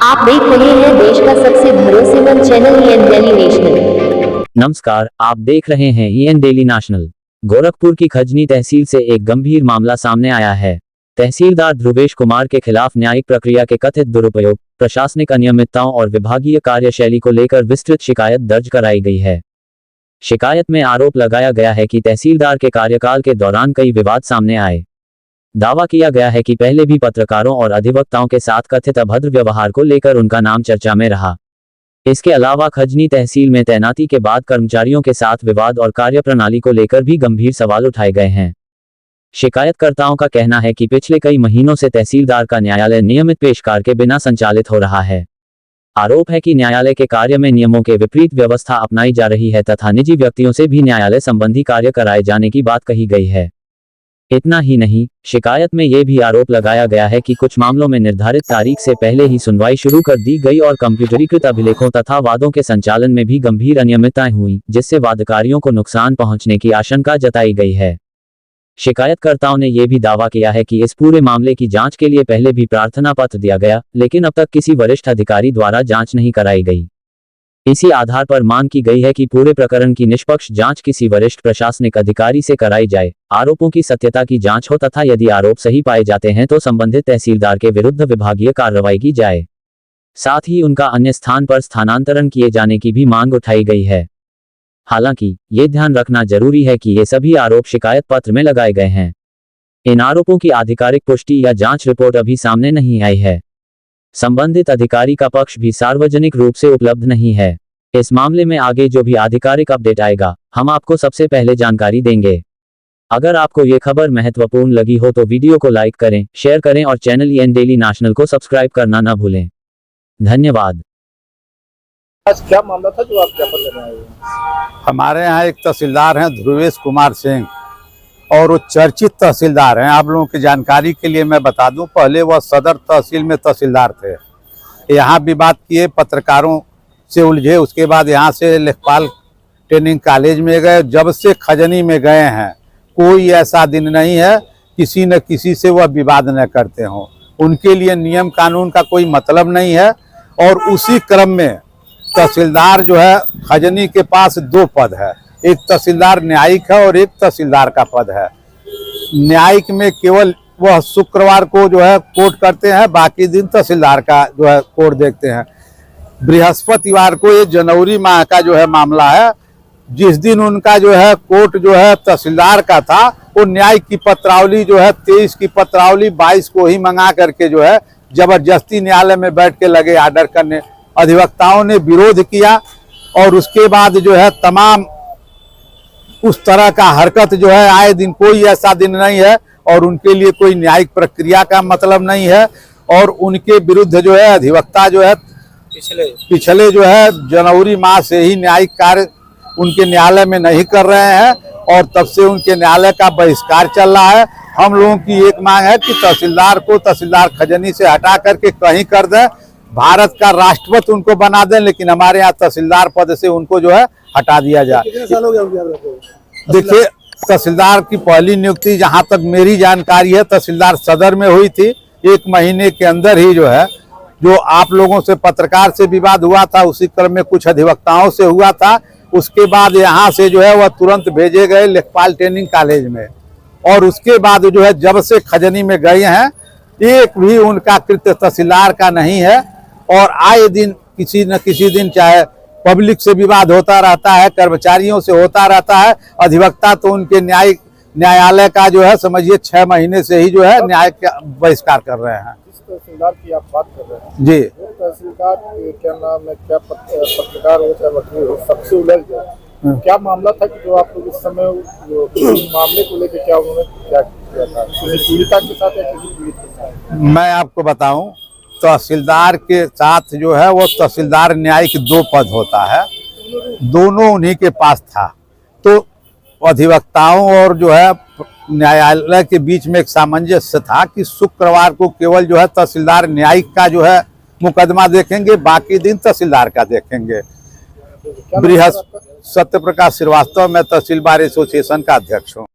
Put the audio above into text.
आप देख रहे हैं देश का सबसे भरोसेमंद चैनल ईएन डेली नेशनल। नमस्कार, आप देख रहे हैं ईएन डेली नेशनल। गोरखपुर की खजनी तहसील से एक गंभीर मामला सामने आया है। तहसीलदार ध्रुवेश कुमार के खिलाफ न्यायिक प्रक्रिया के कथित दुरुपयोग, प्रशासनिक अनियमितताओं और विभागीय कार्यशैली को लेकर विस्तृत शिकायत दर्ज कराई गई है। शिकायत में आरोप लगाया गया है कि तहसीलदार के कार्यकाल के दौरान कई विवाद सामने आए। दावा किया गया है कि पहले भी पत्रकारों और अधिवक्ताओं के साथ कथित अभद्र व्यवहार को लेकर उनका नाम चर्चा में रहा। इसके अलावा खजनी तहसील में तैनाती के बाद कर्मचारियों के साथ विवाद और कार्यप्रणाली को लेकर भी गंभीर सवाल उठाए गए हैं। शिकायतकर्ताओं का कहना है कि पिछले कई महीनों से तहसीलदार का न्यायालय नियमित पेशकार के बिना संचालित हो रहा है। आरोप है कि न्यायालय के कार्य में नियमों के विपरीत व्यवस्था अपनाई जा रही है तथा निजी व्यक्तियों से भी न्यायालय संबंधी कार्य कराए जाने की बात कही गई है। इतना ही नहीं, शिकायत में यह भी आरोप लगाया गया है कि कुछ मामलों में निर्धारित तारीख से पहले ही सुनवाई शुरू कर दी गई और कंप्यूटरीकृत अभिलेखों तथा वादों के संचालन में भी गंभीर अनियमितताएं हुई, जिससे वादकारियों को नुकसान पहुंचने की आशंका जताई गई है। शिकायतकर्ताओं ने यह भी दावा किया है कि इस पूरे मामले की जांच के लिए पहले भी प्रार्थना पत्र दिया गया, लेकिन अब तक किसी वरिष्ठ अधिकारी द्वारा जांच नहीं कराई गई। इसी आधार पर मांग की गई है कि पूरे प्रकरण की निष्पक्ष जांच किसी वरिष्ठ प्रशासनिक अधिकारी से कराई जाए, आरोपों की सत्यता की जांच हो तथा यदि आरोप सही पाए जाते हैं तो संबंधित तहसीलदार के विरुद्ध विभागीय कार्रवाई की जाए। साथ ही उनका अन्य स्थान पर स्थानांतरण किए जाने की भी मांग उठाई गई है। हालांकि ये ध्यान रखना जरूरी है कि ये सभी आरोप शिकायत पत्र में लगाए गए हैं। इन आरोपों की आधिकारिक पुष्टि या जांच रिपोर्ट अभी सामने नहीं आई है। संबंधित अधिकारी का पक्ष भी सार्वजनिक रूप से उपलब्ध नहीं है। इस मामले में आगे जो भी आधिकारिक अपडेट आएगा, हम आपको सबसे पहले जानकारी देंगे। अगर आपको ये खबर महत्वपूर्ण लगी हो तो वीडियो को लाइक करें, शेयर करें और चैनल ईएन डेली नेशनल को सब्सक्राइब करना न भूलें। धन्यवाद। आज क्या मामला था जो आप ज्ञापन लेने आए हैं? हमारे यहाँ एक तहसीलदार हैं ध्रुवेश कुमार सिंह, और वो चर्चित तहसीलदार हैं। आप लोगों की जानकारी के लिए मैं बता दूं, पहले वह सदर तहसील में तहसीलदार थे। यहाँ विवाद किए, पत्रकारों से उलझे, उसके बाद यहाँ से लेखपाल ट्रेनिंग कॉलेज में गए। जब से खजनी में गए हैं कोई ऐसा दिन नहीं है किसी न किसी से वह विवाद न करते हों। उनके लिए नियम कानून का कोई मतलब नहीं है। और उसी क्रम में तहसीलदार जो है, खजनी के पास दो पद है, एक तहसीलदार न्यायिक है और एक तहसीलदार का पद है। न्यायिक में केवल वह शुक्रवार को जो है कोर्ट करते हैं, बाकी दिन तहसीलदार का जो है कोर्ट देखते हैं। बृहस्पतिवार को ये जनवरी माह का जो है मामला है, जिस दिन उनका जो है कोर्ट जो है तहसीलदार का था, वो न्यायिक की पत्रावली जो है 23 की पत्रावली 22 को ही मंगा करके जो है जबरदस्ती न्यायालय में बैठ के लगे आर्डर करने। अधिवक्ताओं ने विरोध किया और उसके बाद जो है तमाम उस तरह का हरकत जो है आए दिन, कोई ऐसा दिन नहीं है और उनके लिए कोई न्यायिक प्रक्रिया का मतलब नहीं है। और उनके विरुद्ध जो है अधिवक्ता जो है पिछले जो है जनवरी माह से ही न्यायिक कार्य उनके न्यायालय में नहीं कर रहे हैं और तब से उनके न्यायालय का बहिष्कार चल रहा है। हम लोगों की एक मांग है कि तहसीलदार को तहसीलदार खजनी से हटा करके कहीं कर दें, भारत का राष्ट्रपति उनको बना दें, लेकिन हमारे यहाँ तहसीलदार पद से उनको जो है हटा दिया जाए। कितने साल हो गए? देखिए, तहसीलदार की पहली नियुक्ति जहाँ तक मेरी जानकारी है तहसीलदार सदर में हुई थी। 1 महीने के अंदर ही जो है, जो आप लोगों से पत्रकार से विवाद हुआ था, उसी क्रम में कुछ अधिवक्ताओं से हुआ था। उसके बाद यहाँ से जो है वह तुरंत भेजे गए लेखपाल ट्रेनिंग कॉलेज में, और उसके बाद जो है जब से खजनी में गए हैं एक भी उनका कृत्य तहसीलदार का नहीं है। और आए दिन किसी न किसी दिन चाहे पब्लिक से विवाद होता रहता है, कर्मचारियों से होता रहता है। अधिवक्ता तो उनके न्यायालय का जो है समझिए 6 महीने से ही जो है न्याय का बहिष्कार कर रहे हैं। तहसीलदार की आप बात कर रहे हैं जी, तहसीलदार क्या नाम है, क्या पत्रकार हो चाहे वकील हो, सबसे उलझ गए। क्या मामला था कि जो आप लोग इस समय मामले को लेकर क्या उन्होंने क्या किया था, किसी पीड़िता के साथ या किसी पीड़ित के साथ? मैं आपको बताऊं, तहसीलदार के साथ जो है वो तहसीलदार न्यायिक 2 पद होता है, दोनों उन्हीं के पास था। तो अधिवक्ताओं और जो है न्यायालय के बीच में एक सामंजस्य था कि शुक्रवार को केवल जो है तहसीलदार न्यायिक का जो है मुकदमा देखेंगे, बाकी दिन तहसीलदार का देखेंगे। सत्यप्रकाश श्रीवास्तव, मैं तहसील बार एसोसिएशन का अध्यक्ष हूँ।